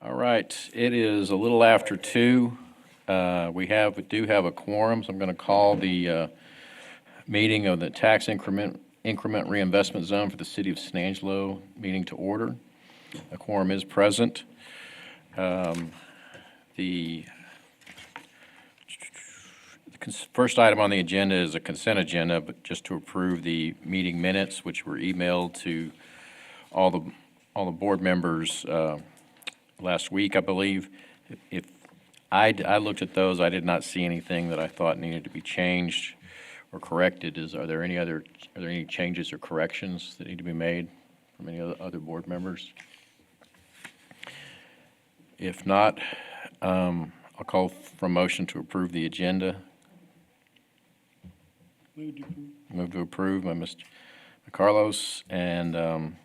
All right, it is a little after 2. We do have a quorum, so I'm going to call the meeting of the tax increment reinvestment zone for the city of San Angelo meeting to order. A quorum is present. The first item on the agenda is a consent agenda, but just to approve the meeting minutes, which were emailed to all the board members last week, I believe. If I looked at those, I did not see anything that I thought needed to be changed or corrected. Are there any changes or corrections that need to be made from any other board members? If not, I'll call for a motion to approve the agenda. Move to approve by Mr. Carlos, and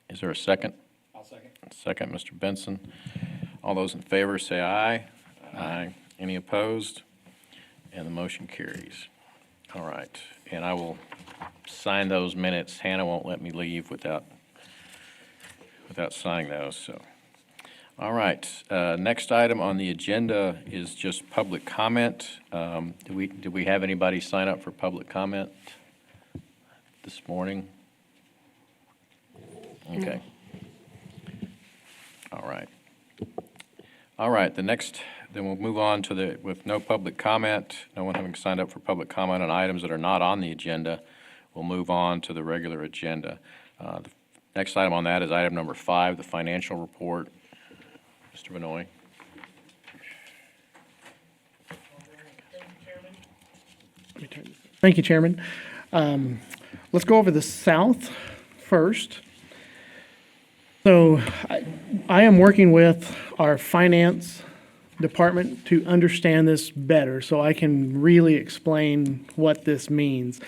is there a second? I'll second. Second, Mr. Benson. All those in favor say aye. Aye. Any opposed? And the motion carries. All right, and I will sign those minutes. Hannah won't let me leave without signing those, so. All right, next item on the agenda is just public comment. Did we have anybody sign up for public comment this morning? Okay. All right. All right, then we'll move on to with no public comment, no one having signed up for public comment on items that are not on the agenda, we'll move on to the regular agenda. The next item on that is item number 5, the financial report. Mr. Benoit. Thank you, Chairman. Let's go over the South first. So I am working with our finance department to understand this better so I can really explain what this means.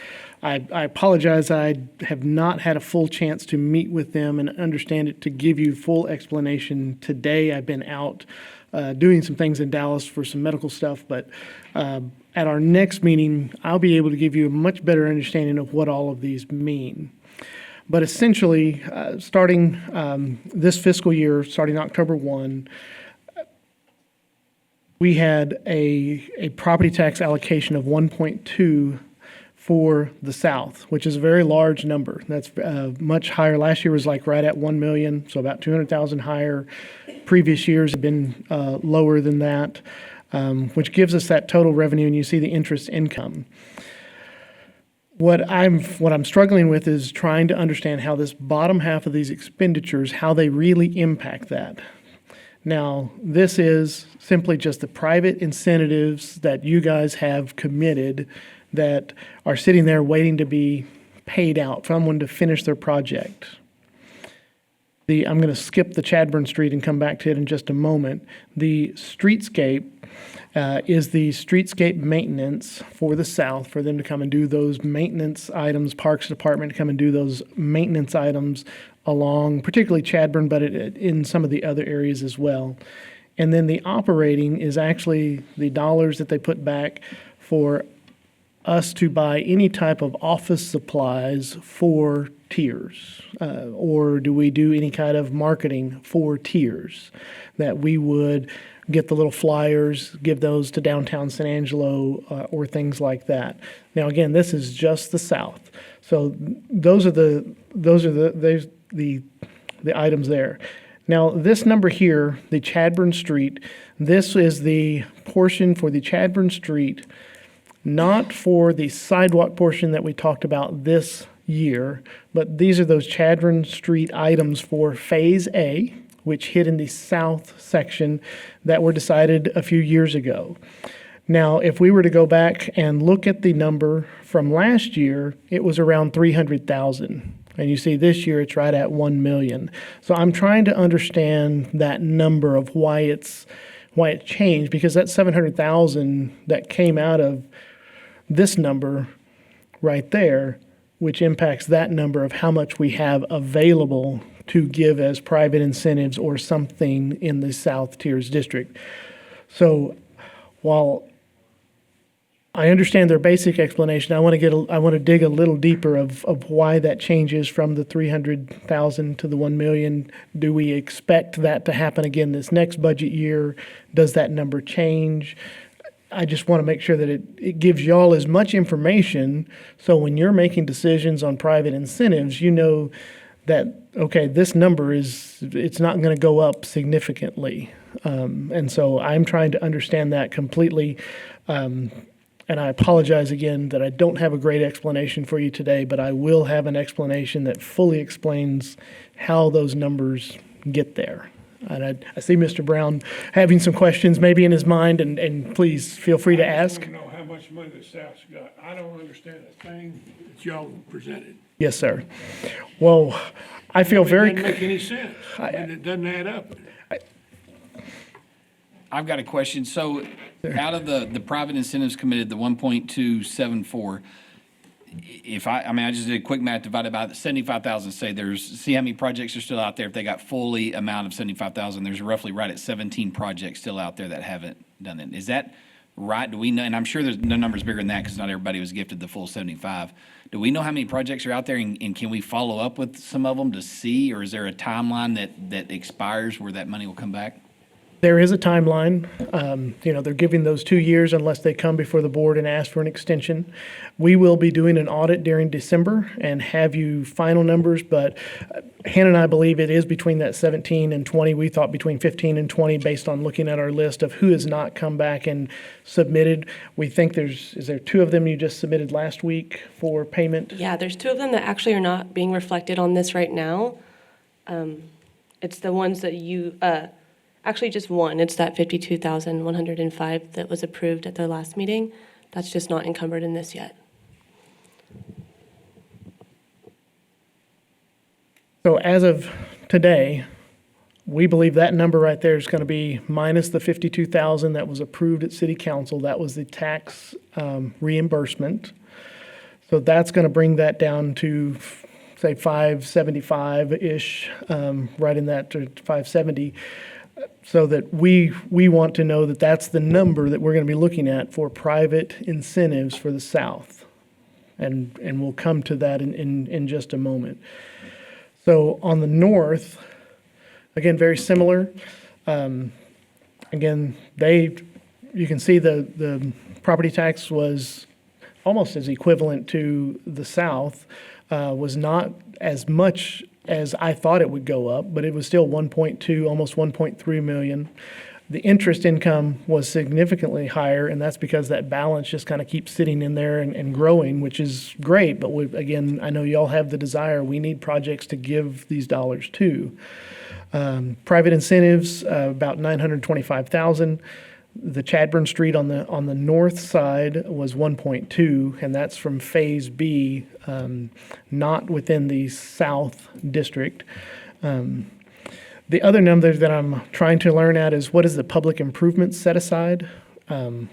I apologize, I have not had a full chance to meet with them and understand it to give you full explanation today. I've been out doing some things in Dallas for some medical stuff, but at our next meeting, I'll be able to give you a much better understanding of what all of these mean. But essentially, starting this fiscal year, starting October 1, we had a property tax allocation of 1.2 for the South, which is a very large number. That's much higher. Last year was like right at 1 million, so about 200,000 higher. Previous years have been lower than that, which gives us that total revenue, and you see the interest income. What I'm struggling with is trying to understand how this bottom half of these expenditures, how they really impact that. Now, this is simply just the private incentives that you guys have committed that are sitting there waiting to be paid out for someone to finish their project. I'm going to skip the Chadburn Street and come back to it in just a moment. The streetscape is the streetscape maintenance for the South, for them to come and do those maintenance items, Parks Department to come and do those maintenance items along, particularly Chadburn, but in some of the other areas as well. And then the operating is actually the dollars that they put back for us to buy any type of office supplies for TIRZ, or do we do any kind of marketing for TIRZ, that we would get the little flyers, give those to downtown San Angelo, or things like that. Now, again, this is just the South, so those are the items there. Now, this number here, the Chadburn Street, this is the portion for the Chadburn Street, not for the sidewalk portion that we talked about this year, but these are those Chadburn Street items for Phase A, which hit in the south section that were decided a few years ago. Now, if we were to go back and look at the number from last year, it was around 300,000. And you see this year it's right at 1 million. So I'm trying to understand that number of why it changed, because that 700,000 that came out of this number right there, which impacts that number of how much we have available to give as private incentives or something in the South TIRZ district. So while I understand their basic explanation. I want to dig a little deeper of why that changes from the 300,000 to the 1 million. Do we expect that to happen again this next budget year? Does that number change? I just want to make sure that it gives y'all as much information so when you're making decisions on private incentives, you know that, okay, this number it's not going to go up significantly. And so I'm trying to understand that completely. And I apologize again that I don't have a great explanation for you today, but I will have an explanation that fully explains how those numbers get there. And I see Mr. Brown having some questions maybe in his mind, and please feel free to ask. I just want to know how much money the South's got. I don't understand a thing that y'all presented. Yes, sir. Well, I feel very. It doesn't make any sense, and it doesn't add up. I've got a question. So out of the private incentives committed, the 1.274, I just did a quick math divided by the 75,000, see how many projects are still out there. If they got fully amount of 75,000, there's roughly right at 17 projects still out there that haven't done it. Is that right? Do we know, and I'm sure the number's bigger than that because not everybody was gifted the full 75. Do we know how many projects are out there and can we follow up with some of them to see, or is there a timeline that expires where that money will come back? There is a timeline. They're giving those 2 years unless they come before the board and ask for an extension. We will be doing an audit during December and have you final numbers, but Hannah and I believe it is between that 17 and 20. We thought between 15 and 20 based on looking at our list of who has not come back and submitted. We think is there 2 of them you just submitted last week for payment? Yeah, there's 2 of them that actually are not being reflected on this right now. It's the ones that you, actually just one. It's that 52,105 that was approved at the last meeting. That's just not encumbered in this yet. So as of today, we believe that number right there is going to be minus the 52,000 that was approved at City Council. That was the tax reimbursement. So that's going to bring that down to, say, 575-ish, right in that to 570. So that we want to know that that's the number that we're going to be looking at for private incentives for the South. And we'll come to that in just a moment. So on the north, again, very similar. Again, you can see the property tax was almost as equivalent to the South, was not as much as I thought it would go up, but it was still 1.2, almost 1.3 million. The interest income was significantly higher, and that's because that balance just kind of keeps sitting in there and growing, which is great. But again, I know y'all have the desire. We need projects to give these dollars to. Private incentives, about 925,000. The Chadburn Street on the north side was 1.2, and that's from Phase B, not within the South District. The other number that I'm trying to learn at is what is the public improvements set aside?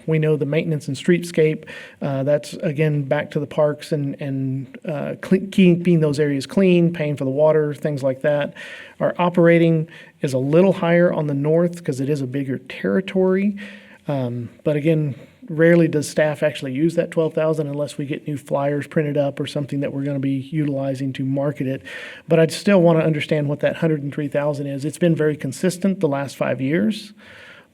We know the maintenance and streetscape, that's again back to the parks and keeping those areas clean, paying for the water, things like that. Our operating is a little higher on the north because it is a bigger territory. But again, rarely does staff actually use that 12,000 unless we get new flyers printed up or something that we're going to be utilizing to market it. But I'd still want to understand what that 103,000 is. It's been very consistent the last 5 years.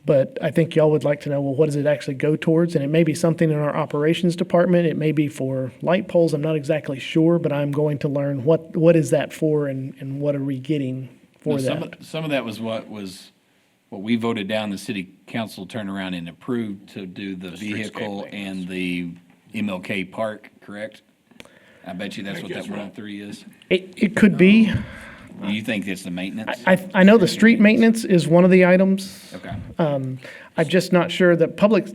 But I think y'all would like to know, well, what does it actually go towards? And it may be something in our operations department. It may be for light poles. I'm not exactly sure, but I'm going to learn what is that for and what are we getting for that. Some of that was what we voted down, the city council turned around and approved to do the vehicle streetscape and the MLK Park, correct? I bet you that's what that that's right. 103 is. It could be. Do you think it's the maintenance? I know the street maintenance is one of the items. Okay. I'm just not sure that public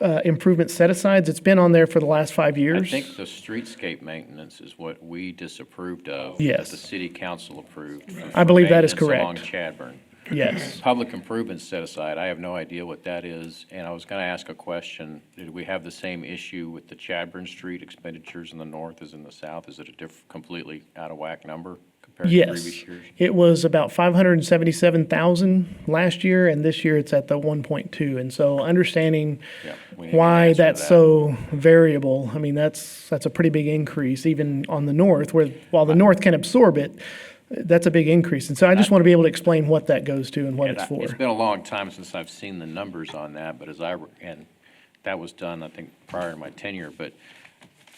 improvement set-asides, it's been on there for the last 5 I years. think the streetscape maintenance is what we disapproved of. Yes. That the city council approved. I believe that is maintenance correct. Along Chadburn. Yes. Public improvements set aside, I have no idea what that is, and I was going to ask a question. Did we have the same issue with the Chadburn Street expenditures in the north as in the south? Is it a completely out of whack number compared to Yes. previous years? It was about 577,000 last year, and this year it's at the 1.2. And so understanding Yeah, we need an why answer to that's that. so variable, I mean, that's a pretty big increase, even on the north, where while the north can absorb it, that's a big increase. And so I just want to be able to explain what that goes to and what it's for. It's been a long time since I've seen the numbers on that, but and that was done, I think, prior to my tenure, but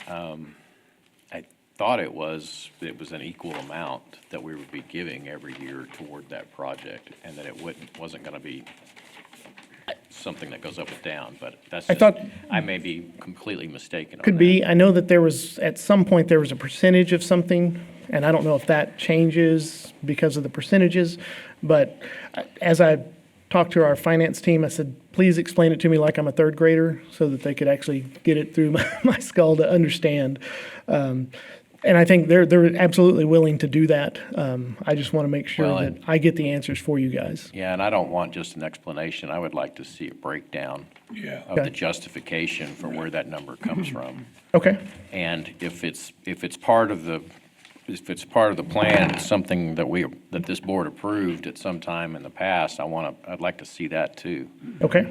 I thought it was an equal amount that we would be giving every year toward that project, and that it wasn't gonna be something that goes up and down, but that's I just, thought- I may be completely mistaken on Could that. be. I know that there was, at some point, there was a percentage of something, and I don't know if that changes because of the percentages, but as I talked to our finance team, I said, please explain it to me like I'm a third grader so that they could actually get it through my skull to understand. And I think they're absolutely willing to do that. I just want to make sure Well, that and- I get the answers for you guys. Yeah, and I don't want just an explanation. I would like to see a breakdown Yeah. of the Okay. justification for where that number comes from. Okay, And if it's part of the plan, it's something that this board approved at some time in the past, I'd like to see that too. okay.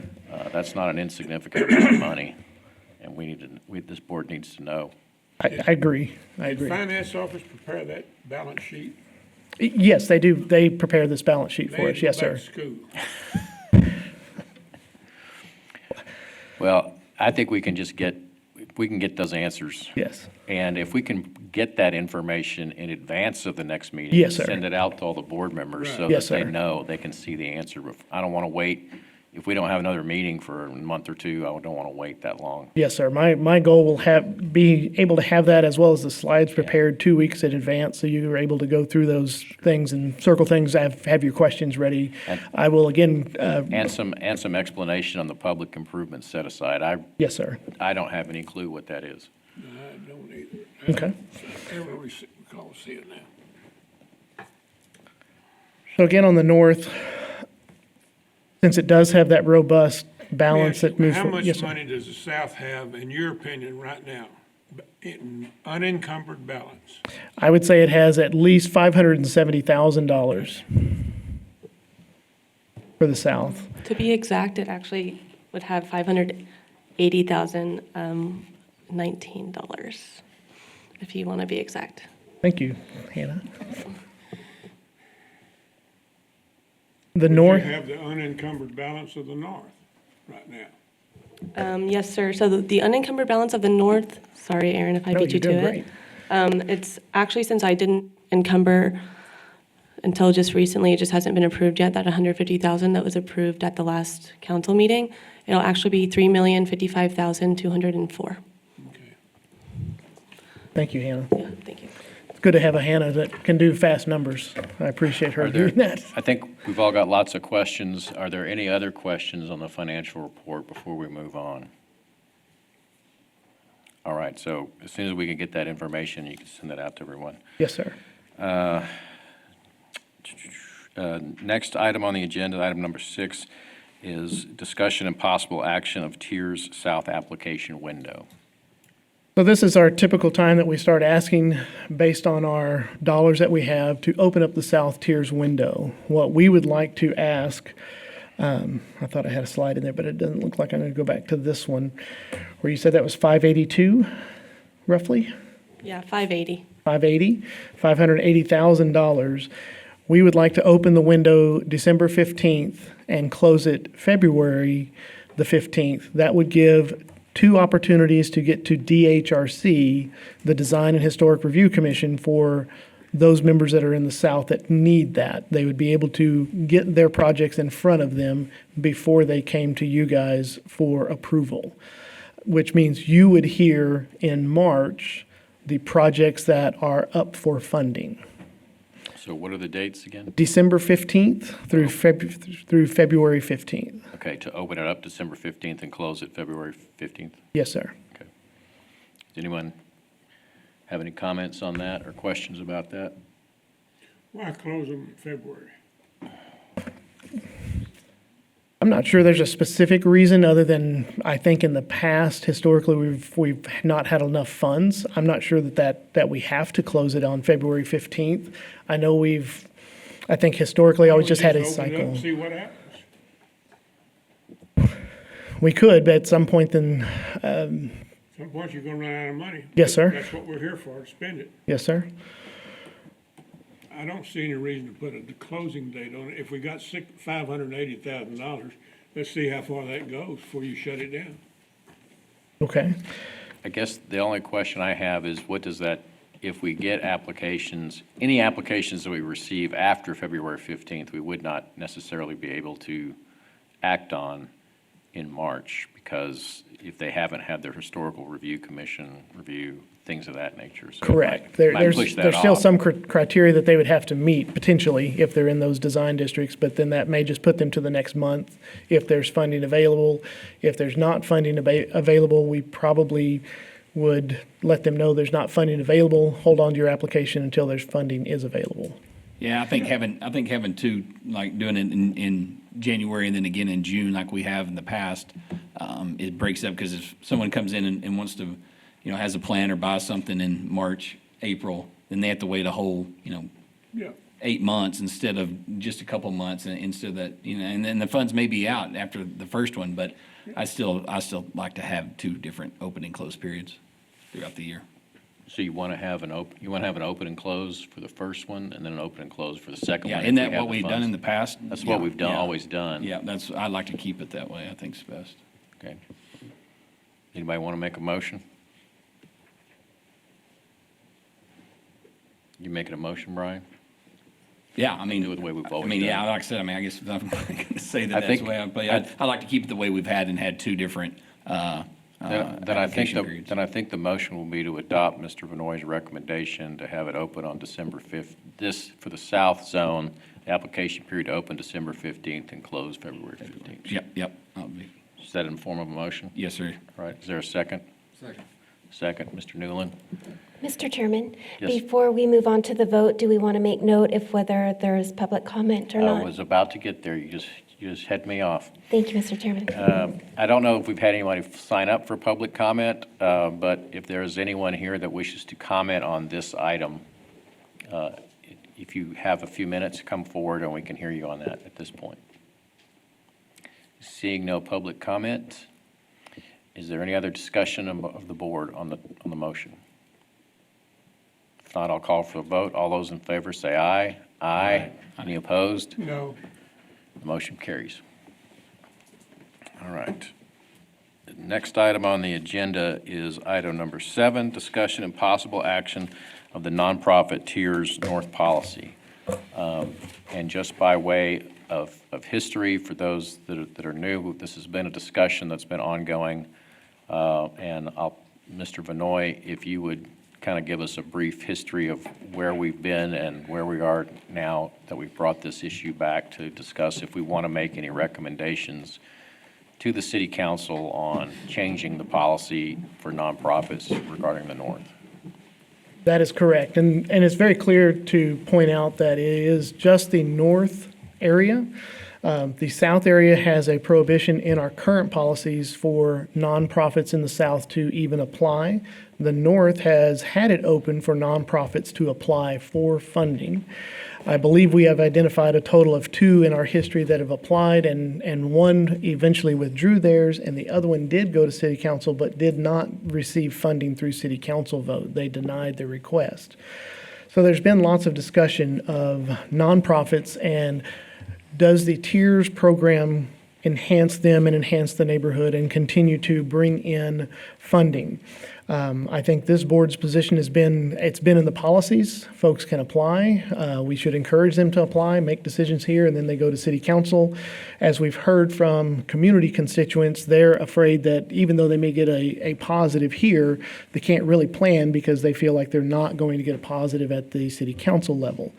That's not an insignificant amount of money, and this board needs to know. I agree. I Did agree. finance office prepare that balance sheet? Yes, they do. They prepare this balance sheet They for had us. to go Yes, back sir. to School. Well, I think we can get those answers. Yes. And if we can get that information in advance of the next meeting. Yes, sir. Send it out to all the board members so Yes, that they sir. know, they can see the answer. I don't want to wait. If we don't have another meeting for a month or two, I don't want to wait that long. Yes, sir. My goal will be able to have that as well as the slides prepared 2 weeks in advance, so you are able to go through those things and circle things, have your questions ready. And- I will again, And some explanation on the public improvements set aside. yes, sir. I don't have any clue what that is. I don't either. Okay. Everywhere we call see it now. So again, on the north, since it does have that robust balance that moves. How forward- much yes, sir. money does the South have, in your opinion, right now, in unencumbered balance? I would say it has at least $570,000 for the south. To be exact, it actually would have $580,019, if you want to be exact. Thank you, Hannah. The north. You have the unencumbered balance of the North right now. Yes, sir. So the unencumbered balance of the north, sorry, Aaron, if I No, beat you you're doing to great. it. It's actually, since I didn't encumber until just recently, it just hasn't been approved yet, that 150,000 that was approved at the last council meeting. It'll actually be 3,055,204. Okay. Thank you, Hannah. Yeah, thank you. It's good to have a Hannah that can do fast numbers. I appreciate her Are there- doing that. I think we've all got lots of questions. Are there any other questions on the financial report before we move on? All right, so as soon as we can get that information, you can send that out to everyone. Yes, sir. Next item on the agenda, item number 6, is discussion and possible action of TIRZ South application window. So this is our typical time that we start asking, based on our dollars that we have, to open up the south tiers window. What we would like to ask, I thought I had a slide in there, but it doesn't look like. I'm going to go back to this one, where you said that was 582, roughly? Yeah, 580. 580, $580,000. We would like to open the window December 15th and close it February the 15th. That would give 2 opportunities to get to DHRC, the Design and Historic Review Commission, for those members that are in the South that need that. They would be able to get their projects in front of them before they came to you guys for approval, which means you would hear in March the projects that are up for funding. So what are the dates again? December 15th through February 15th. Okay, to open it up December 15th and close it February 15th? Yes, sir. Okay. Does anyone have any comments on that or questions about that? Why close them in February? I'm not sure there's a specific reason other than I think in the past, historically, we've not had enough funds. I'm not sure that we have to close it on February 15th. I know I think historically always just had a Open it up cycle. and see what happens. We could, but at some point then, Some point you're gonna run out of money. Yes, sir. That's what we're here for, to spend it. yes, sir. I don't see any reason to put the closing date on it. If we got $580,000, let's see how far that goes before you shut it down. Okay. I guess the only question I have is what does that, if we get applications, any applications that we receive after February 15th, we would not necessarily be able to act on in March, because if they haven't had their historical review commission review, things of that nature. So it Correct. might push that There's still off. some criteria that they would have to meet potentially if they're in those design districts, but then that may just put them to the next month if there's funding available. If there's not funding available, we probably would let them know there's not funding available. Hold on to your application until there's funding is available. Yeah, I think having two, like doing it in January and then again in June, like we have in the past, it breaks up, because if someone comes in and wants to, has a plan or buys something in March, April, then they have to wait a whole, Yeah. 8 months instead of just a couple months, and instead of that, and then the funds may be out after the first one, but I still like to have two different open and close periods throughout the year. So you want to have an open and close for the first one, and then an open and close for the second one? Yeah, if isn't we that have what the we've done funds? in the past? That's what Yeah, we've done, yeah. always done. Yeah, I'd like to keep it that way. I think it's best. Okay. Anybody want to make a motion? You making a motion, Brian? Yeah, I mean, Do it the way we've always yeah, done. like I said, I guess if I'm going to say that I that's think- the way I play. I'd like to keep it the way we've had two different application periods. Then I think the motion will be to adopt Mr. Vanoy's recommendation to have it open on December 5th. For the south zone, the application period to open December 15th and close February 15th. Yep. I'll be- Is that in the form of a motion? Yes, sir. All right, is there a second? Second, Mr. Newland? Mr. Chairman, Yes. before we move on to the vote, do we want to make note of whether there's public comment or I not? was about to get there, you just head me off. Thank you, Mr. Chairman. I don't know if we've had anybody sign up for public comment, but if there is anyone here that wishes to comment on this item, if you have a few minutes, come forward and we can hear you on that at this point. Seeing no public comment, is there any other discussion of the board on the motion? If not, I'll call for a vote. All those in favor say aye. Aye. Any opposed? No. The motion carries. All right. The next item on the agenda is item number 7, discussion and possible action of the nonprofit TIRZ North policy. And just by way of history, for those that are new, this has been a discussion that's been ongoing. And Mr. Vanoy, if you would kind of give us a brief history of where we've been and where we are now that we've brought this issue back to discuss if we want to make any recommendations to the city council on changing the policy for nonprofits regarding the North. That is correct. And it's very clear to point out that it is just the north area. The south area has a prohibition in our current policies for nonprofits in the south to even apply. The north has had it open for nonprofits to apply for funding. I believe we have identified a total of 2 in our history that have applied, and one eventually withdrew theirs, and the other one did go to city council but did not receive funding through city council vote. They denied the request. So there's been lots of discussion of nonprofits and does the TIRZ program enhance them and enhance the neighborhood and continue to bring in funding? I think this board's position it's been in the policies. Folks can apply. We should encourage them to apply, make decisions here, and then they go to city council. As we've heard from community constituents, they're afraid that even though they may get a positive here, they can't really plan because they feel like they're not going to get a positive at the city council level.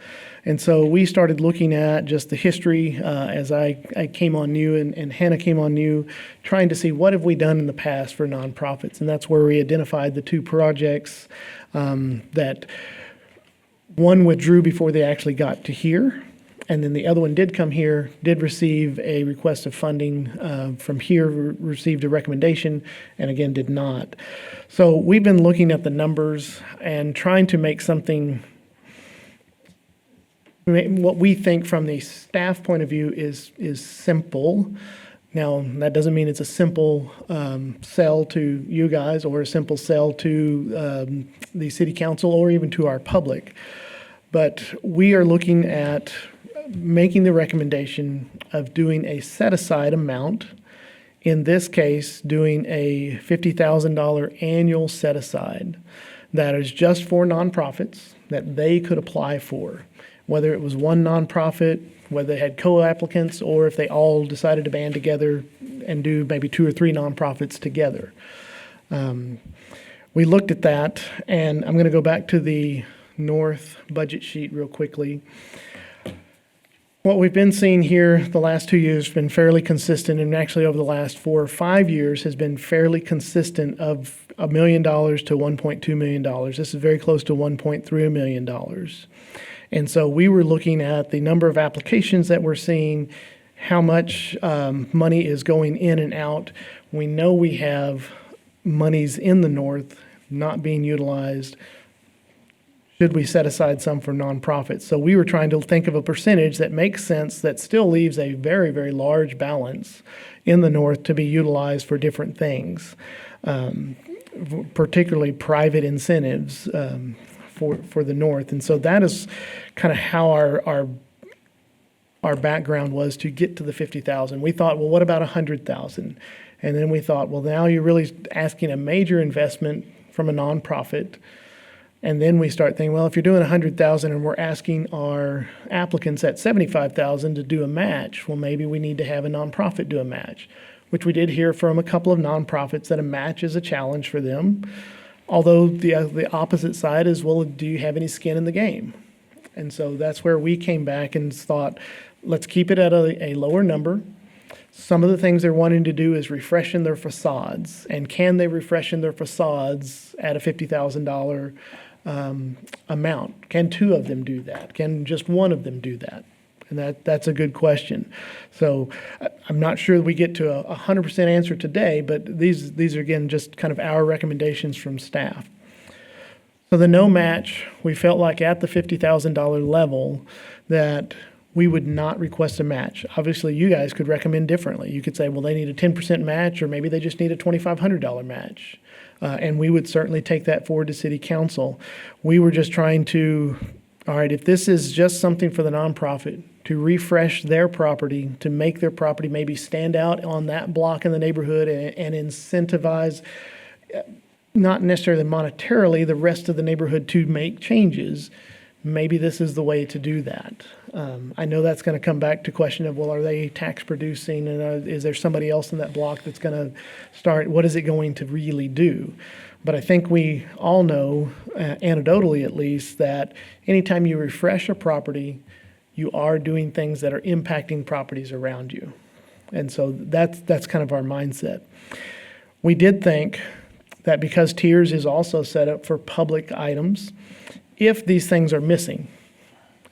And so we started looking at just the history as I came on new and Hannah came on new, trying to see what have we done in the past for nonprofits. And that's where we identified the 2 projects that one withdrew before they actually got to here. And then the other one did come here, did receive a request of funding from here, received a recommendation, and again, did not. So we've been looking at the numbers and trying to make something, what we think from the staff point of view is simple. Now, that doesn't mean it's a simple sell to you guys or a simple sell to the city council or even to our public. But we are looking at making the recommendation of doing a set-aside amount. In this case, doing a $50,000 annual set-aside that is just for nonprofits that they could apply for, whether it was one nonprofit, whether they had co-applicants, or if they all decided to band together and do maybe 2 or 3 nonprofits together. We looked at that, and I'm going to go back to the North budget sheet real quickly. What we've been seeing here the last 2 years has been fairly consistent, and actually over the last 4 or 5 years has been fairly consistent of $1 million to $1.2 million. This is very close to $1.3 million. And so we were looking at the number of applications that we're seeing, how much money is going in and out. We know we have monies in the north not being utilized. Should we set aside some for nonprofits? So we were trying to think of a percentage that makes sense, that still leaves a very, very large balance in the north to be utilized for different things, particularly private incentives for the north. And so that is kind of how our background was to get to the 50,000. We thought, well, what about 100,000? And then we thought, well, now you're really asking a major investment from a nonprofit. And then we start thinking, well, if you're doing 100,000 and we're asking our applicants at 75,000 to do a match, well, maybe we need to have a nonprofit do a match, which we did hear from a couple of nonprofits that a match is a challenge for them. Although the opposite side is, well, do you have any skin in the game? And so that's where we came back and thought, let's keep it at a lower number. Some of the things they're wanting to do is refreshen their facades. And can they refreshen their facades at a $50,000 amount? Can 2 of them do that? Can just 1 of them do that? And that's a good question. So I'm not sure we get to a 100% answer today, but these are, again, just kind of our recommendations from staff. So the no match, we felt like at the $50,000 level that we would not request a match. Obviously, you guys could recommend differently. You could say, well, they need a 10% match, or maybe they just need a $2,500 match. And we would certainly take that forward to city council. We were just trying to, all right, if this is just something for the nonprofit to refresh their property, to make their property maybe stand out on that block in the neighborhood and incentivize, not necessarily monetarily, the rest of the neighborhood to make changes, maybe this is the way to do that. I know that's going to come back to question of, well, are they tax producing, and is there somebody else in that block that's going to start, what is it going to really do? But I think we all know, anecdotally at least, that anytime you refresh a property, you are doing things that are impacting properties around you. And so that's kind of our mindset. We did think that because TIRZ is also set up for public items, if these things are missing,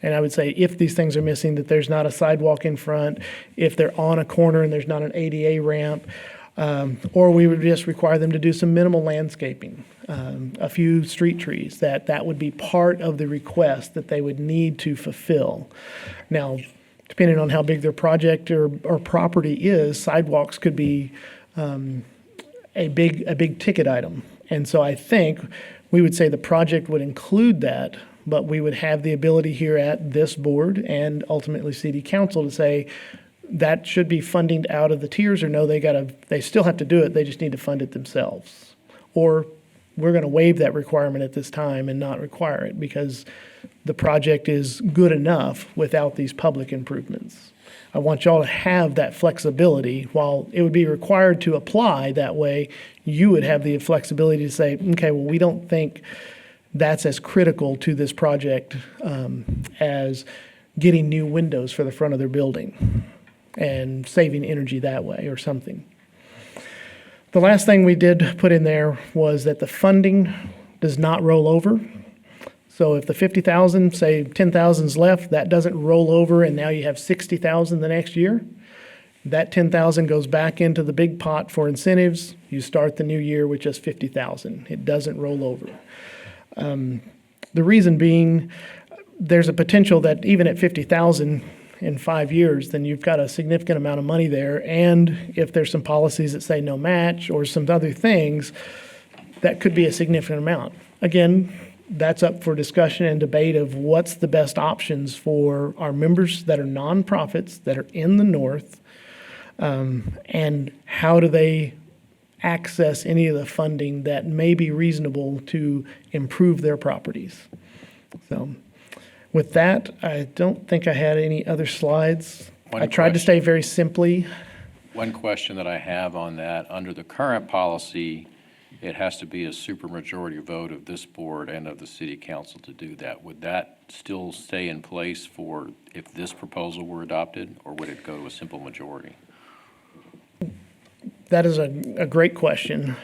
and I would say if these things are missing, that there's not a sidewalk in front, if they're on a corner and there's not an ADA ramp, or we would just require them to do some minimal landscaping, a few street trees, that would be part of the request that they would need to fulfill. Now, depending on how big their project or property is, sidewalks could be a big ticket item. And so I think we would say the project would include that, but we would have the ability here at this board and ultimately city council to say that should be funding out of the TIRZ, or no, they still have to do it, they just need to fund it themselves. Or we're going to waive that requirement at this time and not require it because the project is good enough without these public improvements. I want y'all to have that flexibility. While it would be required to apply that way, you would have the flexibility to say, okay, well, we don't think that's as critical to this project as getting new windows for the front of their building and saving energy that way or something. The last thing we did put in there was that the funding does not roll over. So if the 50,000, say 10,000's left, that doesn't roll over and now you have 60,000 the next year. That 10,000 goes back into the big pot for incentives. You start the new year with just 50,000. It doesn't roll over. The reason being, there's a potential that even at 50,000 in 5 years, then you've got a significant amount of money there. And if there's some policies that say no match or some other things, that could be a significant amount. Again, that's up for discussion and debate of what's the best options for our members that are nonprofits that are in the north, and how do they access any of the funding that may be reasonable to improve their properties. So with that, I don't think I had any other slides. One I tried to question. stay very simply. One question that I have on that, under the current policy, it has to be a supermajority vote of this board and of the city council to do that. Would that still stay in place for if this proposal were adopted, or would it go to a simple majority? That is a great question.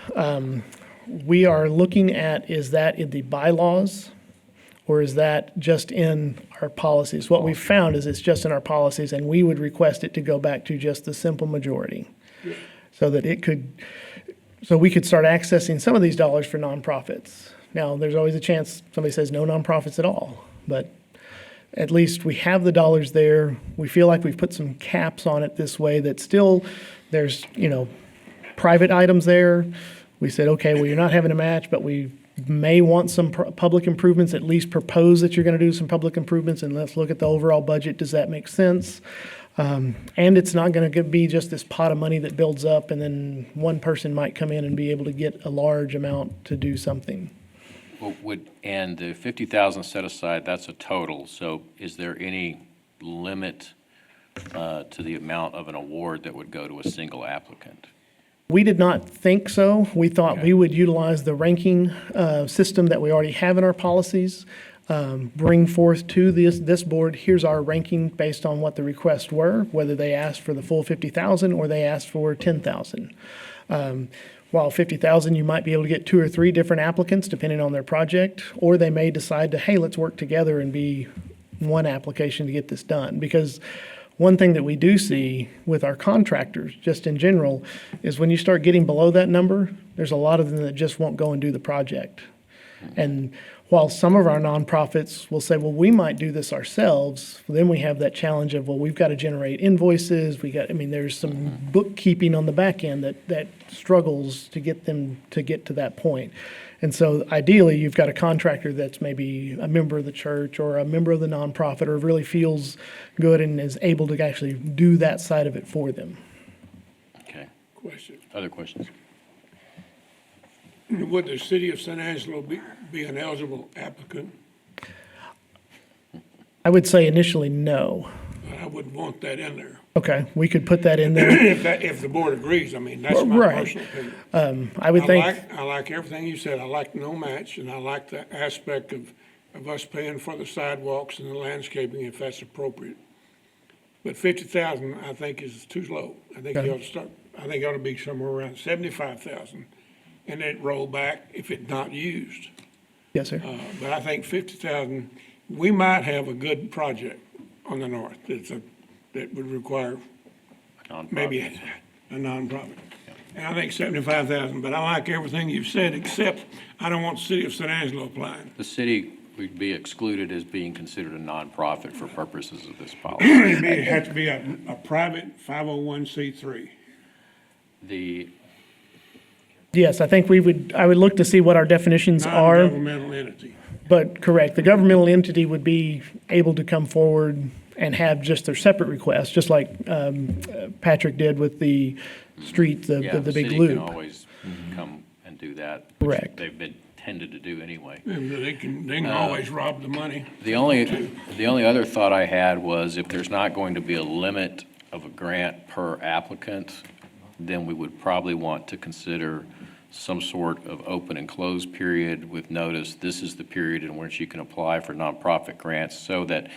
We are looking at, is that in the bylaws or is that just in our policies? What we've found is it's just in our policies, and we would request it to go back to just the simple majority so that so we could start accessing some of these dollars for nonprofits. Now, there's always a chance somebody says no nonprofits at all, but at least we have the dollars there. We feel like we've put some caps on it this way that still there's, private items there. We said, okay, well, you're not having a match, but we may want some public improvements, at least propose that you're going to do some public improvements, and let's look at the overall budget. Does that make sense? And it's not going to be just this pot of money that builds up, and then one person might come in and be able to get a large amount to do something. Well, and the 50,000 set aside, that's a total. So is there any limit to the amount of an award that would go to a single applicant? We did not think so. We thought we would utilize the ranking system that we already have in our policies, bring forth to this board, here's our ranking based on what the requests were, whether they asked for the full 50,000 or they asked for 10,000. While 50,000, you might be able to get 2 or 3 different applicants depending on their project, or they may decide to, hey, let's work together and be one application to get this done. Because one thing that we do see with our contractors, just in general, is when you start getting below that number, there's a lot of them that just won't go and do the project. And while some of our nonprofits will say, well, we might do this ourselves, then we have that challenge of, well, we've got to generate invoices. There's some bookkeeping on the back end that struggles to get them to get to that point. And so ideally, you've got a contractor that's maybe a member of the church or a member of the nonprofit, or really feels good and is able to actually do that side of it for them. Okay. Question. Other questions? Would the city of San Angelo be an eligible applicant? I would say initially, no. I wouldn't want that in there. Okay, we could put that in there. If the board agrees, I mean, that's my Right. personal opinion. I would think, I like everything you said. I like no match, and I like the aspect of us paying for the sidewalks and the landscaping if that's appropriate. But 50,000, I think, is too low. I think you ought to start, I think it ought to be somewhere around 75,000, and then roll back if it's not used. yes, sir. But I think 50,000, we might have a good project on the north that would require maybe a nonprofit. And I think 75,000, but I like everything you've said, except I don't want the city of San Angelo applying. The city would be excluded as being considered a nonprofit for purposes of this policy. It has to be a private 501c3. Yes, I think I would look to see what our definitions Not a are, governmental entity. but correct. The governmental entity would be able to come forward and have just their separate requests, just like Patrick did with the street, Yeah, the big city loop. can always come and do that. which Correct. They've been tended to do anyway. And they can always rob the money. The only other thought I had was if there's not going to be a limit of a grant per applicant, then we would probably want to consider some sort of open and close period with notice. This is the period in which you can apply for nonprofit grants, so that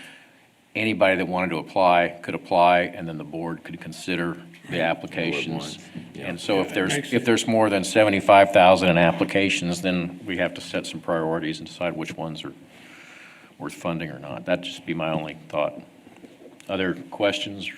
anybody that wanted to apply could apply, and then the board could consider the applications. And so if there's more than 75,000 in applications, then we have to set some priorities and decide which ones are worth funding or not. That'd just be my only thought. Other questions?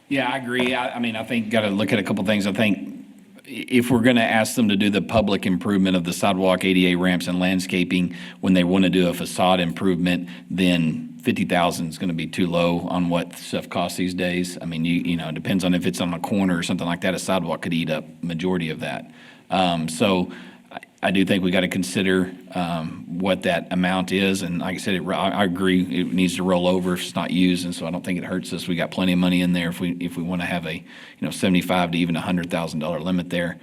Yeah, I agree. I mean, I think got to look at a couple things. I think if we're going to ask them to do the public improvement of the sidewalk, ADA ramps, and landscaping, when they want to do a facade improvement, then 50,000 is going to be too low on what stuff costs these days. I mean, you know, it depends on if it's on a corner or something like that. A sidewalk could eat up majority of that. So I do think we got to consider what that amount is, and like I said, I agree, it needs to roll over if it's not used, and so I don't think it hurts us. We got plenty of money in there if we want to have a, you know, $75,000 to even $100,000 limit there.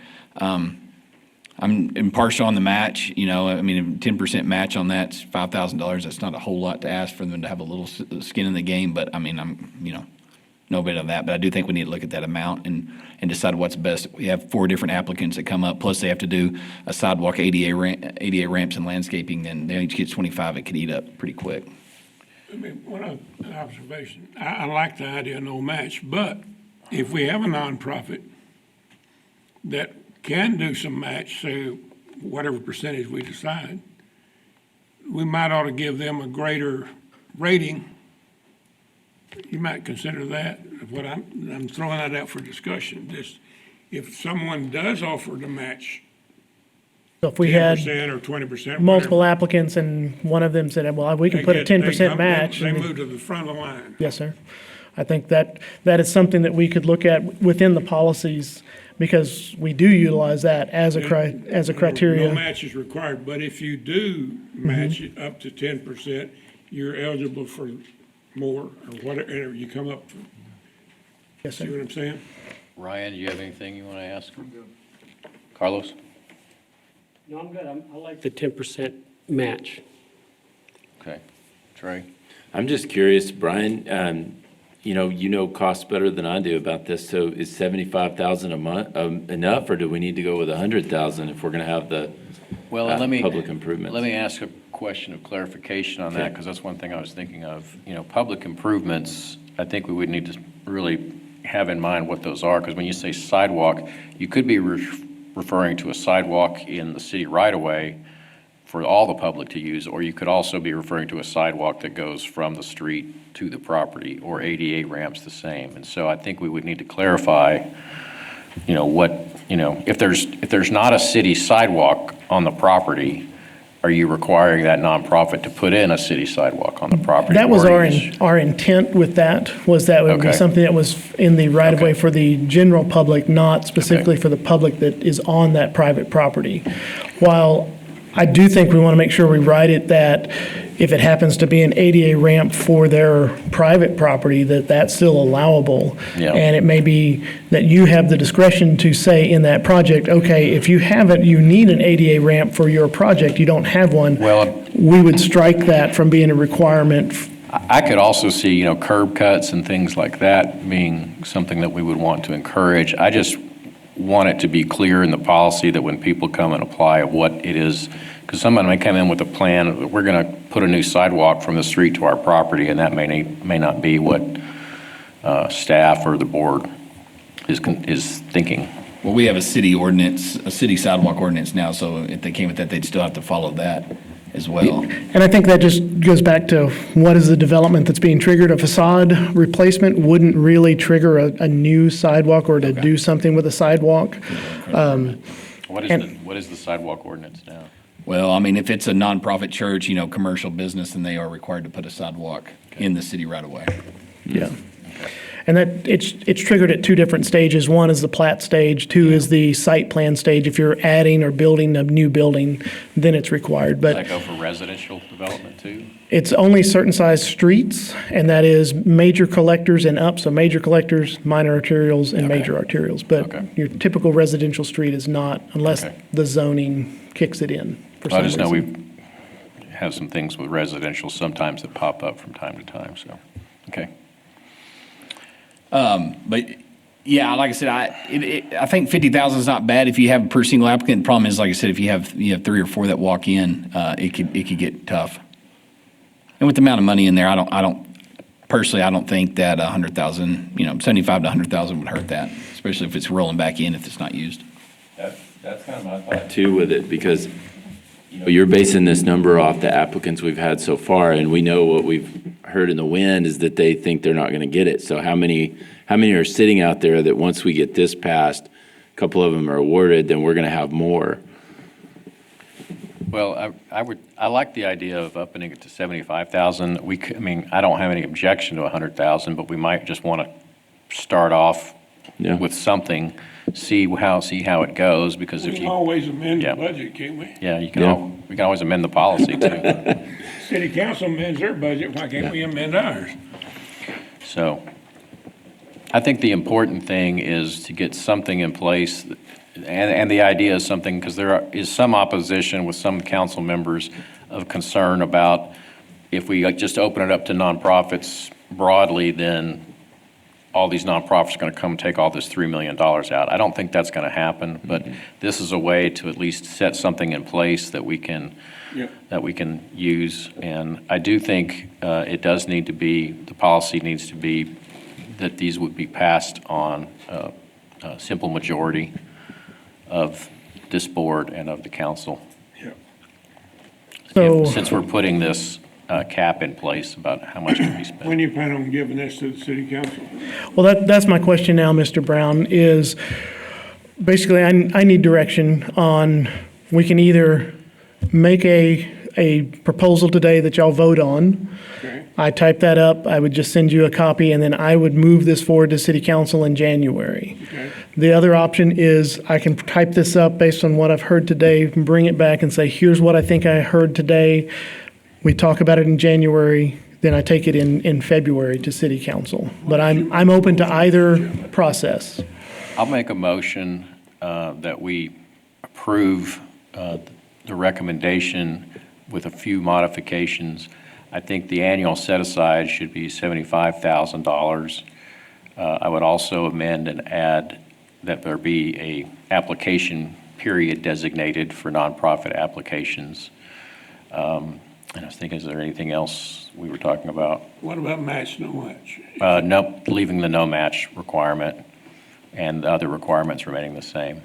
I'm impartial on the match, you know, I mean, 10% match on that's $5,000. That's not a whole lot to ask for them to have a little skin in the game, but I mean, I'm, you know, no bit on that, but I do think we need to look at that amount and decide what's best. We have 4 different applicants that come up, plus they have to do a sidewalk, ADA ramps, and landscaping, then they each get 25. It could eat up pretty quick. I mean, an observation. I like the idea of no match, but if we have a nonprofit that can do some match, say whatever percentage we decide, we might ought to give them a greater rating. You might consider that. What I'm throwing that out for discussion. Just if someone does offer to match So if we had 10% or 20%, multiple whatever, applicants and one of them said, well, we can they put a get- they 10% come- match. They and then- move to the front of the line. Yes, sir. I think that is something that we could look at within the policies, because we do utilize that as a No criteria. match is required, but if you do match it up to 10%, you're eligible for more or whatever you come up with. Yes, See sir. what I'm saying? Ryan, do you have anything you want to ask? Carlos? No, I'm good. I like the 10% match. Okay. Trey? I'm just curious, Brian, you know costs better than I do about this, so is 75,000 a month enough, or do we need to go with 100,000 if we're gonna have the Well, let me. public improvements? Let me ask a question of clarification on that, Okay. because that's one thing I was thinking of. You know, public improvements, I think we would need to really have in mind what those are, because when you say sidewalk, you could be referring to a sidewalk in the city right-of-way for all the public to use, or you could also be referring to a sidewalk that goes from the street to the property, or ADA ramps the same. And so I think we would need to clarify, you know, what, you know, if there's not a city sidewalk on the property, are you requiring that nonprofit to put in a city sidewalk on the property? That was Or is- our intent with that, was that would be Okay. something that was in the right-of-way Okay. for the general public, not specifically for the public that is on that private property. While I do think we want to make sure we write it that if it happens to be an ADA ramp for their private property, that that's still allowable. Yeah. And it may be that you have the discretion to say in that project, okay, if you have it, you need an ADA ramp for your project, you don't have one. Well, We would strike that from being a requirement. I could also see, you know, curb cuts and things like that being something that we would want to encourage. I just want it to be clear in the policy that when people come and apply what it is, because someone may come in with a plan, we're going to put a new sidewalk from the street to our property, and that may not be what staff or the board is thinking. Well, we have a city ordinance, a city sidewalk ordinance now, so if they came with that, they'd still have to follow that as well. And I think that just goes back to what is the development that's being triggered? A facade replacement wouldn't really trigger a new sidewalk or to do something with a sidewalk. What is the sidewalk ordinance now? Well, I mean, if it's a nonprofit church, you know, commercial business, then they are required to put a sidewalk in the city right away. Yeah. And that, it's triggered at 2 different stages. One is the plat stage, 2 is the site plan stage. If you're adding or building a new building, then it's required. Does But that go for residential development too? it's only certain size streets, and that is major collectors and up, so major collectors, minor arterials, and major arterials. But Okay. your typical residential street is not, unless Okay. the zoning kicks it in for I some just know reason. we have some things with residential sometimes that pop up from time to time, so, okay. But yeah, like I said, I think 50,000 is not bad if you have per single applicant. The problem is, like I said, if you have 3 or 4 that walk in, it could get tough. And with the amount of money in there, I don't personally, I don't think that 100,000, you know, 75 to 100,000 would hurt that, especially if it's rolling back in if it's not used. That's kind of my thought too with it, because You're basing this number off the applicants we've had so far, and we know what we've heard in the wind is that they think they're not going to get it. So how many are sitting out there that once we get this passed, a couple of them are awarded, then we're going to have more? Well, I like the idea of upping it to 75,000. I mean, I don't have any objection to 100,000, but we might just want to start off Yeah. with something, see how it goes, because We if can you, always amend the Yeah. budget, can't we? yeah, Yeah. we can always amend the policy too. City council amends their budget, why can't we amend ours? So I think the important thing is to get something in place, and the idea is something, because is some opposition with some council members of concern about if we just open it up to nonprofits broadly, then all these nonprofits are going to come take all this $3 million out. I don't think that's going to happen, but this is a way to at least set something in place that we can use. And I do think it does need to be, the policy needs to be that these would be passed on a simple majority of this board and of the council. Yeah. So- Since we're putting this cap in place about how much can be spent. When you plan on giving this to the city council? Well, that's my question now, Mr. Brown, is basically I need direction on, we can either make a proposal today that y'all vote on. Okay. I type that up, I would just send you a copy, and then I would move this forward to city council in January. Okay. The other option is I can type this up based on what I've heard today, and bring it back and say, here's what I think I heard today. We talk about it in January, then I take it in February to city council. But I'm open to either process. I'll make a motion that we approve the recommendation with a few modifications. I think the annual set-aside should be $75,000. I would also amend and add that there be a application period designated for nonprofit applications. And I was thinking, is there anything else we were talking about? What about match, no match? No, leaving the no match requirement and the other requirements remaining the same.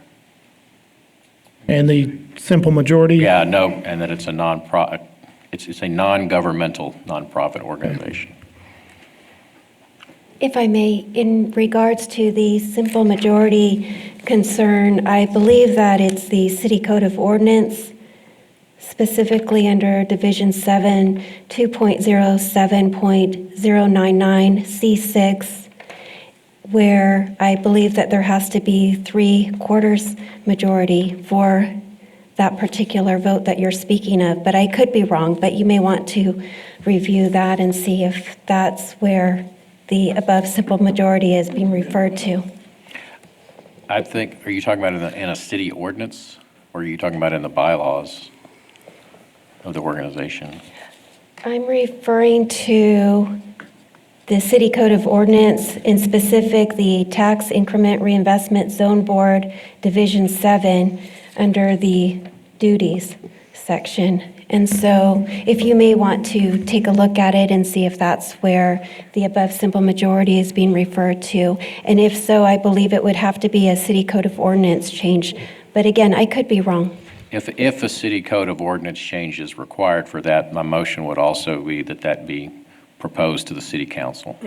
And the simple majority? Yeah, no, and that it's a non-profit, it's a non-governmental nonprofit organization. If I may, in regards to the simple majority concern, I believe that it's the City Code of Ordinance, specifically under Division 7, 2.07.099C6, where I believe that there has to be 3/4 majority for that particular vote that you're speaking of. But I could be wrong, but you may want to review that and see if that's where the above simple majority is being referred to. I think, are you talking about in a city ordinance, or are you talking about in the bylaws of the organization? I'm referring to the City Code of Ordinance, in specific, the Tax Increment Reinvestment Zone Board, Division 7, under the duties section. And so if you may want to take a look at it and see if that's where the above simple majority is being referred to. And if so, I believe it would have to be a City Code of Ordinance change. But again, I could be wrong. If a city code of ordinance change is required for that, my motion would also be that be proposed to the city council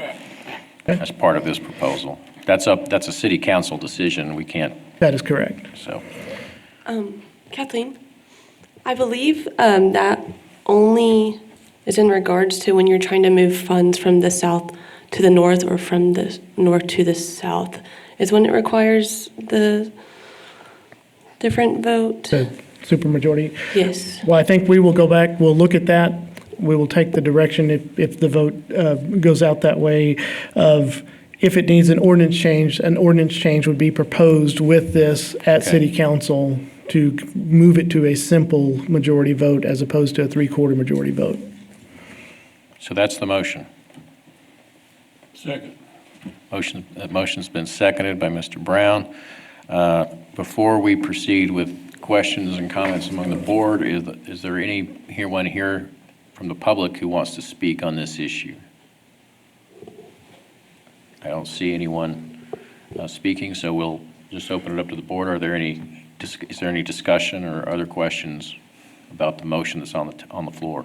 as part of this proposal. That's a city council decision. We can't, That is correct. so. Kathleen, I believe that only is in regards to when you're trying to move funds from the south to the north or from the north to the south, is when it requires the different vote. The supermajority. Yes. Well, I think we will go back, we'll look at that. We will take the direction if the vote goes out that way of if it needs an ordinance change would be proposed with this at Okay. city council to move it to a simple majority vote as opposed to a 3/4 majority vote. So that's the motion. Second. That motion's been seconded by Mr. Brown. Before we proceed with questions and comments among the board, is there anyone here from the public who wants to speak on this issue? I don't see anyone speaking, so we'll just open it up to the board. Is there any discussion or other questions about the motion that's on the floor?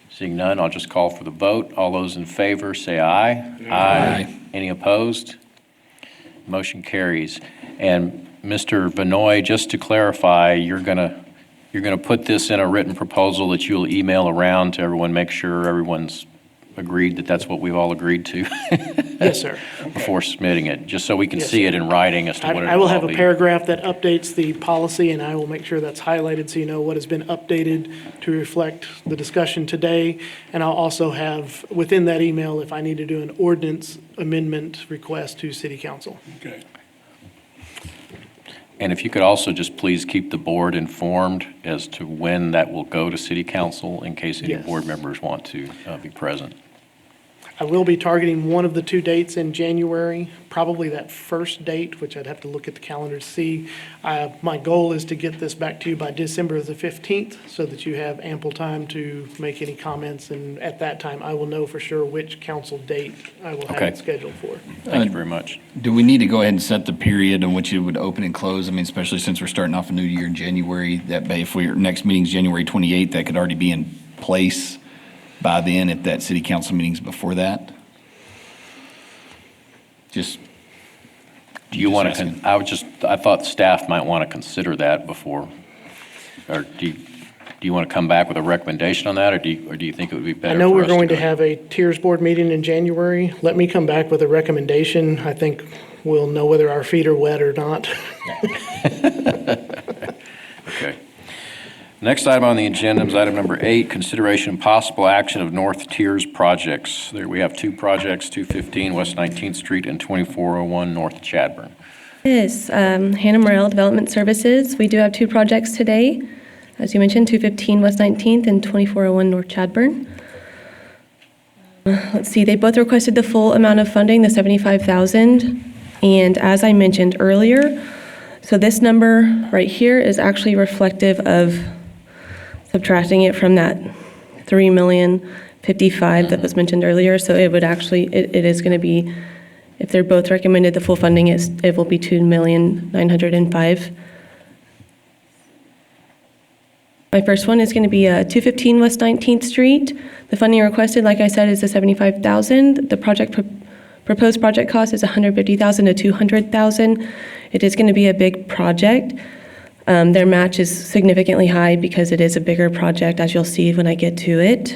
Seeing none, I'll just call for the vote. All those in favor, say aye. Aye. Any opposed? Motion carries. And Mr. Vinoy, just to clarify, you're gonna put this in a written proposal that you'll email around to everyone, make sure everyone's agreed that that's what we've all agreed to Yes, sir. before submitting it, just so we can Yes, see it in writing as to what it I will will have all a be. paragraph that updates the policy, and I will make sure that's highlighted so you know what has been updated to reflect the discussion today. And I'll also have, within that email, if I need to do an ordinance amendment request to city council. Okay. And if you could also just please keep the board informed as to when that will go to city council in case any Yes. board members want to be present. I will be targeting one of the two dates in January, probably that first date, which I'd have to look at the calendar to see. My goal is to get this back to you by December the 15th so that you have ample time to make any comments. And at that time, I will know for sure which council date I will have Okay. it scheduled for. Thank you very much. Do we need to go ahead and set the period in which it would open and close? I mean, especially since we're starting off a new year in January, that if our next meeting's January 28th, that could already be in place by then if that city council meeting's before that? Just. Do you want asking. to, I thought staff might want to consider that before, or do you want to come back with a recommendation on that, or do you think it would be better I know for we're us going to go- have a TIRZ Board meeting in January. Let me come back with a recommendation. I think we'll know whether our feet are wet or not. Okay. Next item on the agenda is item number 8, consideration and possible action of North Tiers projects. There we have two projects, 215 West 19th Street and 2401 North Chadburn. Yes, Hannah Morrell Development Services. We do have two projects today. As you mentioned, 215 West 19th and 2401 North Chadburn. Let's see, they both requested the full amount of funding, the $75,000. And as I mentioned earlier, so this number right here is actually reflective of subtracting it from that $3,055,000 that was mentioned earlier. So it would actually, it is going to be, if they're both recommended the full funding, it will be $2,905,000. My first one is going to be 215 West 19th Street. The funding requested, like I said, is the $75,000. The proposed project cost is $150,000 to $200,000. It is going to be a big project. Their match is significantly high because it is a bigger project, as you'll see when I get to it.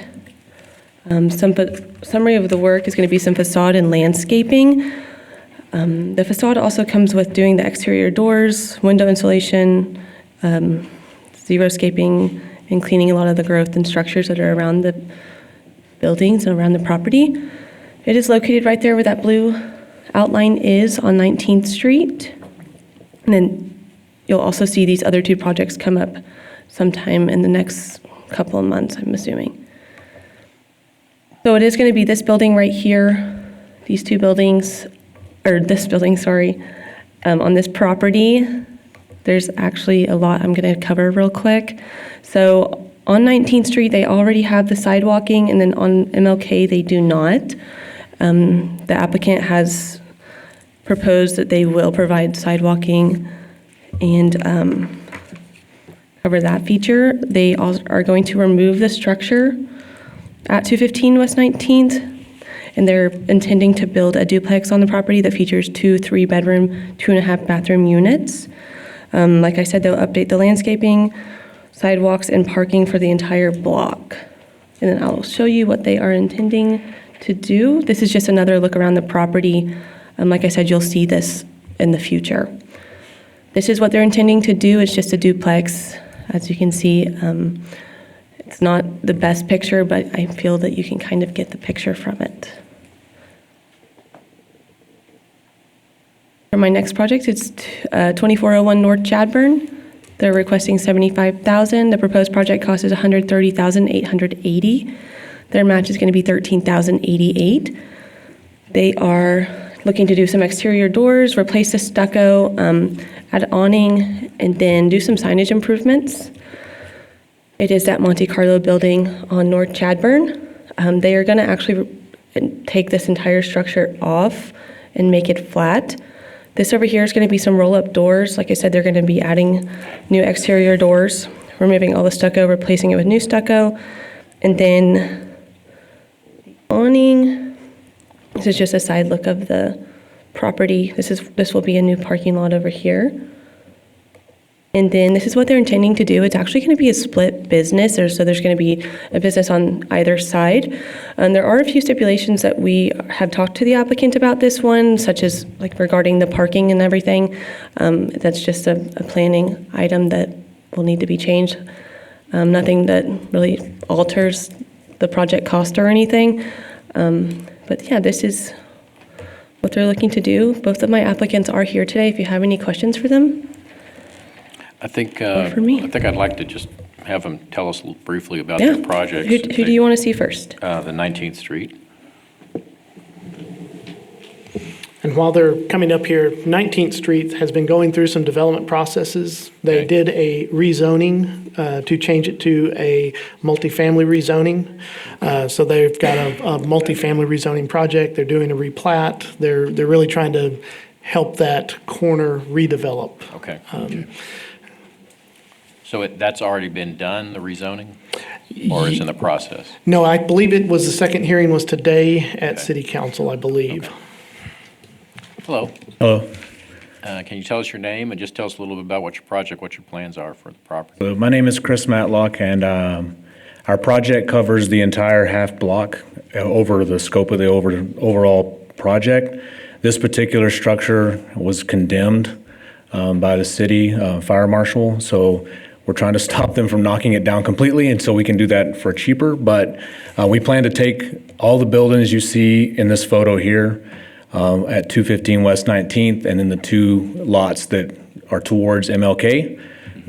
Summary of the work is going to be some facade and landscaping. The facade also comes with doing the exterior doors, window insulation, xeriscaping, and cleaning a lot of the growth and structures that are around the buildings and around the property. It is located right there where that blue outline is on 19th Street. And then you'll also see these other two projects come up sometime in the next couple of months, I'm assuming. So it is going to be this building right here, these two buildings, or this building, sorry, on this property. There's actually a lot I'm going to cover real quick. So on 19th Street, they already have the sidewalking, and then on MLK, they do not. The applicant has proposed that they will provide sidewalking and cover that feature. They are going to remove the structure at 215 West 19th, and they're intending to build a duplex on the property that features 2 3-bedroom, 2.5-bathroom units. Like I said, they'll update the landscaping, sidewalks, and parking for the entire block. And then I'll show you what they are intending to do. This is just another look around the property. Like I said, you'll see this in the future. This is what they're intending to do. It's just a duplex. As you can see, it's not the best picture, but I feel that you can kind of get the picture from it. For my next project, it's 2401 North Chadburn. They're requesting $75,000. The proposed project cost is $130,880. Their match is going to be $13,088. They are looking to do some exterior doors, replace the stucco, add awning, and then do some signage improvements. It is that Monte Carlo building on North Chadburn. They are going to actually take this entire structure off and make it flat This over here is going to be some roll-up doors. Like I said, they're going to be adding new exterior doors, removing all the stucco, replacing it with new stucco. And then awning. This is just a side look of the property. This will be a new parking lot over here. And then this is what they're intending to do. It's actually going to be a split business, so there's going to be a business on either side. And there are a few stipulations that we have talked to the applicant about this one, such as like regarding the parking and everything. That's just a planning item that will need to be changed. Nothing that really alters the project cost or anything. But yeah, this is what they're looking to do. Both of my applicants are here today if you have any questions for them. I think, for me. I think I'd like to just have them tell us briefly about Yeah. their projects. Who do you want to see first? The 19th Street. And while they're coming up here, 19th Street has been going through some development processes. They Okay. did a rezoning to change it to a multifamily rezoning. So they've got a multifamily rezoning project. They're doing a replat. They're really trying to help that corner redevelop. Okay. So that's already been done, the rezoning? Or is in the process? No, I believe it was, the second hearing was today at Okay. City Council, I believe. Hello. Hello. Can you tell us your name and just tell us a little bit about what your project, what your plans are for the property? My name is Chris Matlock, and our project covers the entire half block over the scope of the overall project. This particular structure was condemned by the city fire marshal, so we're trying to stop them from knocking it down completely, and so we can do that for cheaper. But we plan to take all the buildings you see in this photo here at 215 West 19th, and then the two lots that are towards MLK.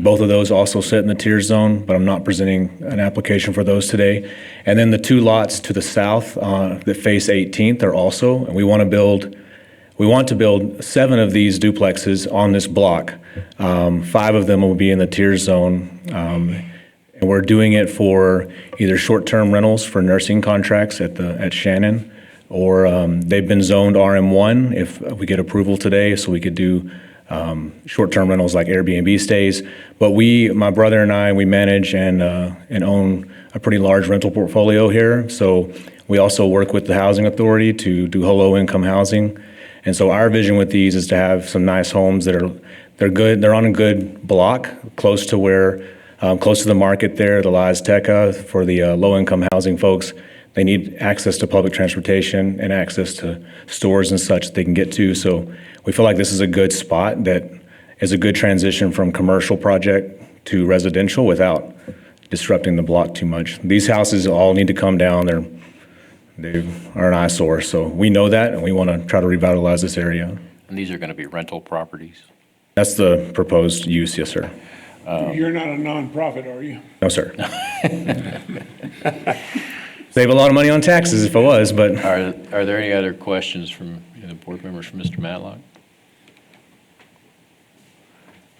Both of those also sit in the TIRZ zone, but I'm not presenting an application for those today. And then the two lots to the south that face 18th are also, and we want to build 7 of these duplexes on this block. 5 of them will be in the TIRZ zone. And we're doing it for either short-term rentals for nursing contracts at Shannon, or they've been zoned RM1 if we get approval today, so we could do short-term rentals like Airbnb stays. But my brother and I, we manage and own a pretty large rental portfolio here. So we also work with the housing authority to do low-income housing. And so our vision with these is to have some nice homes they're good. They're on a good block, close to the market there, the La Azteca, for the low-income housing folks. They need access to public transportation and access to stores and such that they can get to. So we feel like this is a good spot that is a good transition from commercial project to residential without disrupting the block too much. These houses all need to come down. They are an eyesore, so we know that, and we want to try to revitalize this area. And these are going to be rental properties? That's the proposed use, yes, sir. You're not a nonprofit, are you? No, sir. Save a lot of money on taxes if I was, but Are there any other questions from the board members for Mr. Matlock?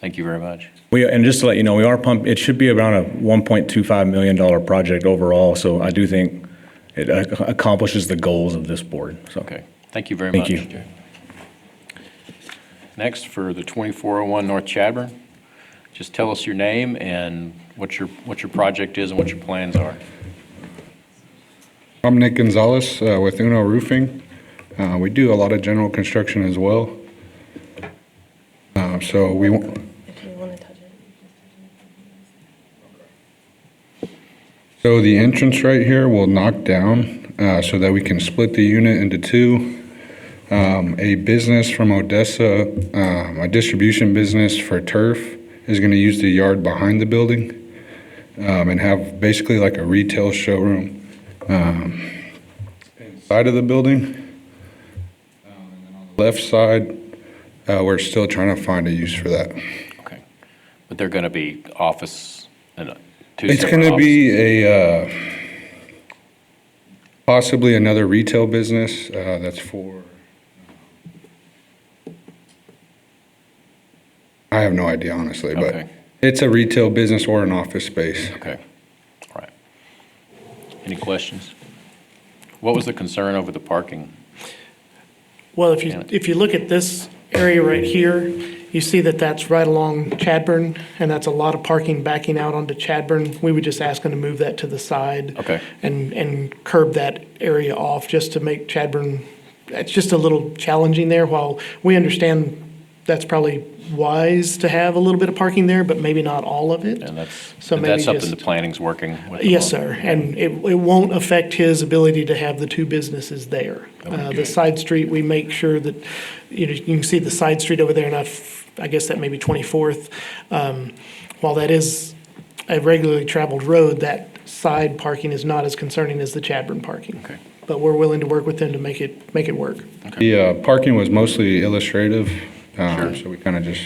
Thank you very much. and just to let you know, it should be around a $1.25 million project overall, so I do think it accomplishes the goals of this board, so. Okay, thank you very much. Thank you. Next, for the 2401 North Chadbourn, just tell us your name and what your project is and what your plans are. I'm Nick Gonzalez with Uno Roofing. We do a lot of general construction as well. So we want. If you want to touch it. So the entrance right here will knock down so that we can split the unit into 2. A business from Odessa, a distribution business for turf, is going to use the yard behind the building and have basically like a retail showroom inside of the building. And then on the left side, we're still trying to find a use for that. Okay, but they're going to be office and two It's separate going to be offices? possibly another retail business that's for, I have no idea, honestly, but Okay. it's a retail business or an office space. Okay, all right. Any questions? What was the concern over the parking? Well, if you look at this area right here, you see that that's right along Chadburn, and that's a lot of parking backing out onto Chadburn. We would just ask them to move that to the side. Okay. And curb that area off just to make Chadburn, it's just a little challenging there. While we understand that's probably wise to have a little bit of parking there, but maybe not all of it. And that's, So and maybe that's something just- the planning's working with. them Yes, on. sir, and it won't affect his ability to have the two businesses there. The side street, we make sure that, you know, you can see the side street over there, and I guess that may be 24th. While that is a regularly traveled road, that side parking is not as concerning as the Chadburn parking. Okay. But we're willing to work with them to make it work. The parking was mostly illustrative, so we kind of just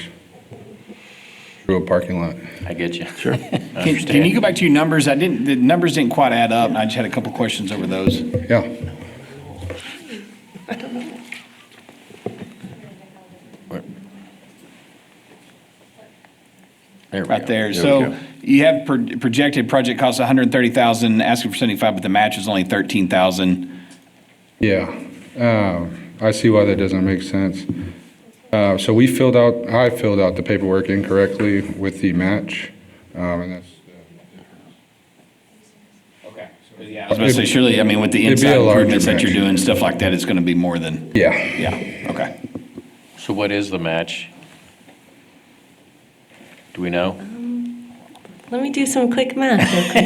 drew a parking lot. I get you. Sure. Can you go back to your numbers? The numbers didn't quite add up, and I just had a couple questions over those. Yeah. There we Right go. there. we So go. you have projected project cost 130,000, asking for 75, but the match is only 13,000. Yeah. I see why that doesn't make sense. So I filled out the paperwork incorrectly with the match, and that's. Okay. I was going to say, surely, I mean, with the It'd be inside a larger improvements that you're match. doing, stuff like that, it's going to be more than, Yeah. yeah, okay. So what is the match? Do we know? Let me do some quick math real quick.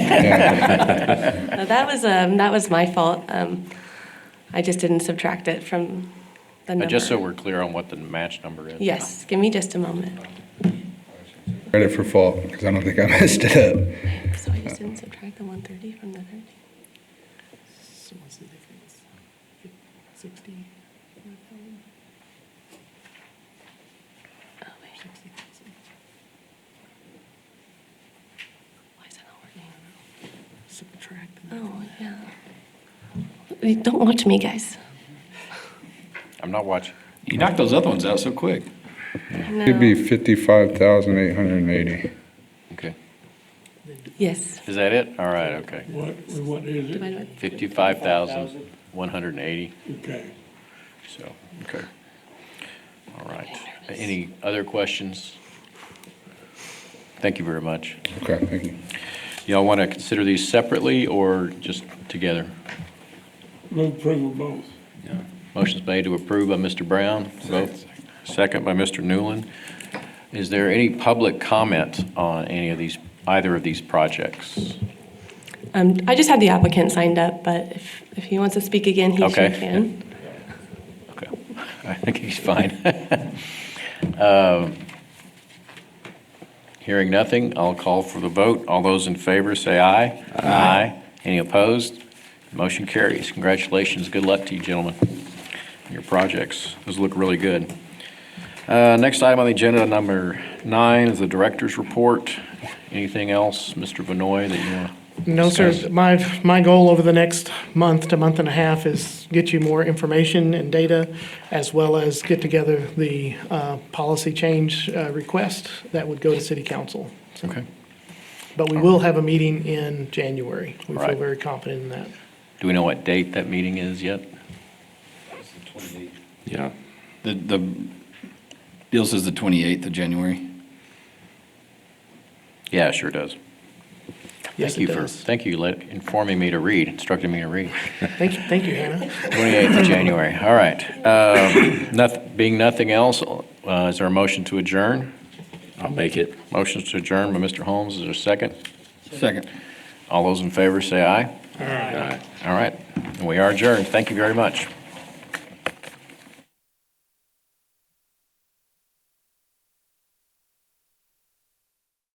No, that was my fault. I just didn't subtract it from the number. Just so we're clear on what the match number is. Yes, give me just a moment. Credit for fault, because I don't think I messed it up. So I just didn't subtract the 130 from the 30. So what's the difference? 60? Oh, wait. Why is that not working? Subtract. Oh, yeah. Don't watch me, guys. I'm not watching. You knocked those other ones out so quick. It'd be 55,880. Okay. Yes. Is that it? All right, okay. What is it? Divided by 55,180. Okay. So, okay. All right. Any other questions? Thank you very much. Okay, thank you. Y'all want to consider these separately or just together? Move approval of both. Motion's made to approve by Mr. Brown, vote. Second by Mr. Newland. Is there any public comment on any of these, either of these projects? I just had the applicant signed up, but if he wants to speak again, he sure Okay. can. Okay, I think he's fine. Hearing nothing, I'll call for the vote. All those in favor say aye. Aye. Any opposed? Motion carries. Congratulations. Good luck to you, gentlemen. Your projects. Those look really good. Next item on the agenda, number 9, is the director's report. Anything else, Mr. Benoit, that you want to? No, sir. My goal over the next month to month and a half is get you more information and data, as well as get together the policy change request that would go to city council. So- Okay. But we will have a meeting in January. We feel Right. very confident in that. Do we know what date that meeting is yet? Yeah. The deal says the 28th of January. Yeah, it sure does. Yes, it does. Thank you informing me to read, instructing me to read. Thank you, Hannah. 28th of January, all right. Being nothing else, is there a motion to adjourn? I'll make it. Motions to adjourn by Mr. Holmes, is there a second? Second. All those in favor say aye. Aye. All right, we are adjourned, thank you very much.